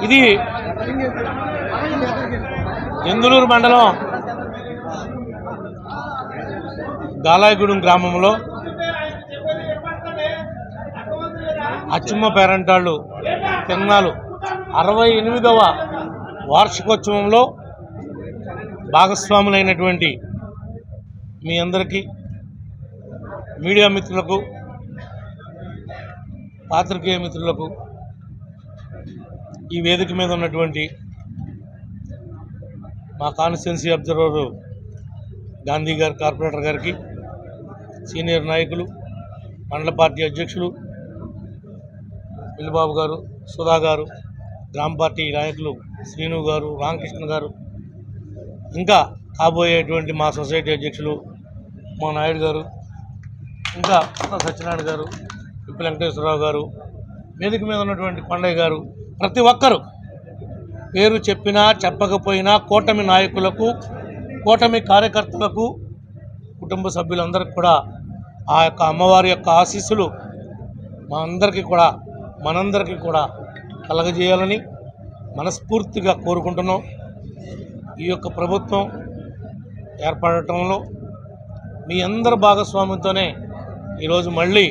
ఇది జందులూరు మండలం గాలాయగూడెం గ్రామంలో అచ్చమ్మ పేరంటాళ్ళు తిరణాలు 68వ వార్షికోత్సవంలో భాగస్వాములైనటువంటి మీ అందరికీ మీడియా మిత్రులకు పాత్రికేయ మిత్రులకు ఈ వేదిక మీద ఉన్నటువంటి మా కాన్స్టిట్యున్సీ అబ్జర్వర్ గాంధీ గారు కార్పొరేటర్ గారికి, సీనియర్ నాయకులు, మండల పార్టీ అధ్యక్షులు పిల్లిబాబు గారు, సుధా గారు, గ్రామ పార్టీ నాయకులు శ్రీను గారు, రామకృష్ణ గారు, ఇంకా కాబోయేటువంటి మా సొసైటీ అధ్యక్షులు మా నాయుడు గారు, ఇంకా సత్యనారాయణ గారు, పిప్పి వెంకటేశ్వరరావు గారు, వేదిక మీద ఉన్నటువంటి కొండయ్య గారు, ప్రతి ఒక్కరూ పేరు చెప్పినా చెప్పకపోయినా కూటమి నాయకులకు, కూటమి కార్యకర్తలకు, కుటుంబ సభ్యులందరికీ కూడా ఆ యొక్క అమ్మవారి యొక్క ఆశీస్సులు మనందరికీ కూడా కలగజేయాలని మనస్ఫూర్తిగా కోరుకుంటున్నాం. ఈ యొక్క ప్రభుత్వం ఏర్పడటంలో మీ అందరి భాగస్వామ్యంతోనే ఈరోజు మళ్ళీ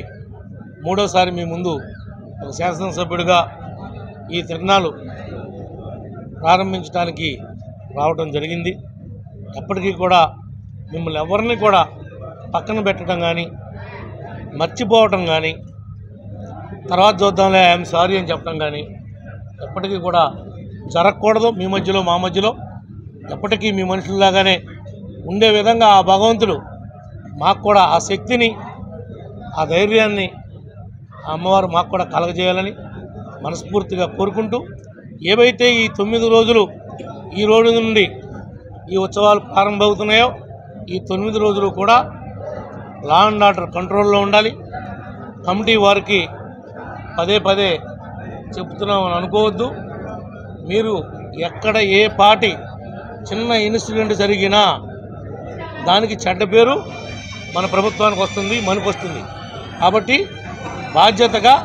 మూడోసారి మీ ముందు ఒక శాసనసభ్యుడిగా ఈ తిరణాలు ప్రారంభించడానికి రావడం జరిగింది. ఎప్పటికీ కూడా మిమ్మల్ని ఎవరిని కూడా పక్కన పెట్టడం కానీ, మర్చిపోవటం కానీ, తర్వాత చూద్దాంలే ఐఎమ్ సారీ అని చెప్పడం కానీ ఎప్పటికీ కూడా జరగకూడదు. మీ మధ్యలో మా మధ్యలో ఎప్పటికీ మీ మనుషుల్లాగానే ఉండే విధంగా ఆ భగవంతుడు మాకు కూడా ఆ శక్తిని, ఆ ధైర్యాన్ని ఆ అమ్మవారు మాకు కూడా కలగజేయాలని మనస్ఫూర్తిగా కోరుకుంటూ, ఏవైతే ఈ 9 రోజులు ఈ రోజు నుండి ఈ ఉత్సవాలు ప్రారంభమవుతున్నాయో ఈ 9 రోజులు కూడా లా అండ్ ఆర్డర్ కంట్రోల్లో ఉండాలి. కమిటీ వారికి పదే చెప్తున్నామని అనుకోవద్దు. మీరు ఎక్కడ ఏ పార్టీ చిన్న ఇన్సిడెంట్ జరిగినా దానికి చెడ్డ పేరు మన ప్రభుత్వానికి వస్తుంది, మనకు వస్తుంది. కాబట్టి బాధ్యతగా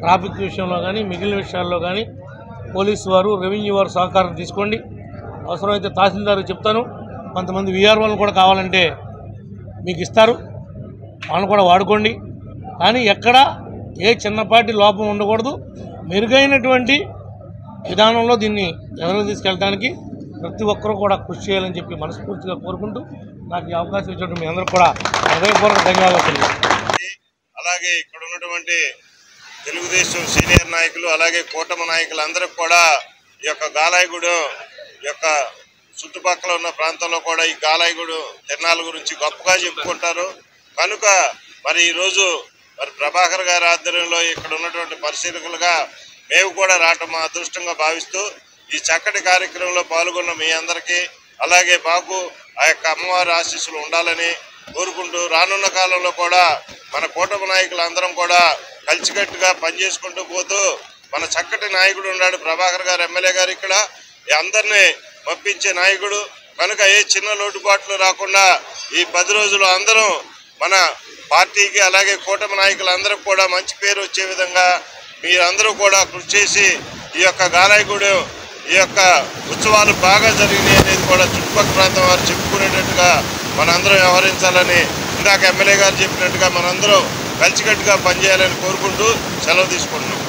ట్రాఫిక్ విషయంలో కానీ, మిగిలిన విషయాల్లో కానీ పోలీసు వారు, రెవెన్యూ వారు సహకారం తీసుకోండి. అవసరమైతే తహసీల్దార్కి చెప్తాను, కొంతమంది వీఆర్ఓలను కూడా కావాలంటే మీకు ఇస్తారు, వాళ్ళని కూడా వాడుకోండి. కానీ ఎక్కడ ఏ చిన్నపాటి లోపం ఉండకూడదు. మెరుగైనటువంటి విధానంలో దీన్ని ఎదురు తీసుకెళ్ళడానికి ప్రతి ఒక్కరూ కూడా కృషి చేయాలని చెప్పి మనస్ఫూర్తిగా కోరుకుంటూ, నాకు ఈ అవకాశం ఇచ్చినట్టు మీ అందరూ కూడా హృదయపూర్వక ధన్యవాదాలు తెలియజేస్తాను. అలాగే ఇక్కడ ఉన్నటువంటి తెలుగుదేశం సీనియర్ నాయకులు, అలాగే కూటమి నాయకులు అందరికి కూడా ఈ యొక్క గాలాయగూడెం యొక్క చుట్టుపక్కల ఉన్న ప్రాంతంలో కూడా ఈ గాలాయగూడెం తిరణాల గురించి గొప్పగా చెప్పుకుంటారు. కనుక మరి ఈరోజు మరి ప్రభాకర్ గారి ఆధ్వర్యంలో ఇక్కడ ఉన్నటువంటి పరిశీలకులుగా మేము కూడా రావటం మా అదృష్టంగా భావిస్తూ, ఈ చక్కటి కార్యక్రమంలో పాల్గొన్న మీ అందరికీ, అలాగే మాకు ఆ యొక్క అమ్మవారి ఆశీస్సులు ఉండాలని కోరుకుంటూ, రానున్న కాలంలో కూడా మన కూటమి నాయకులు అందరం కూడా కలిసికట్టుగా పనిచేసుకుంటూ పోతూ, మన చక్కటి నాయకుడు ఉన్నాడు ప్రభాకర్ గారు, ఎమ్మెల్యే గారు, ఇక్కడ అందరినీ పంపించే నాయకుడు. కనుక ఏ చిన్న లోటుపాట్లు రాకుండా ఈ 10 రోజులు అందరం మన పార్టీకి, అలాగే కూటమి నాయకులందరికీ కూడా మంచి పేరు వచ్చే విధంగా మీరందరూ కూడా కృషి చేసి ఈ యొక్క గాలాయగూడెం ఈ యొక్క ఉత్సవాలు బాగా జరిగినాయి అనేది కూడా చుట్టుపక్కల ప్రాంతం వారు చెప్పుకునేటట్టుగా మనందరం వ్యవహరించాలని, ఇందాక ఎమ్మెల్యే గారు చెప్పినట్టుగా మనందరం కలిసికట్టుగా పనిచేయాలని కోరుకుంటూ సెలవు తీసుకుంటున్నాం.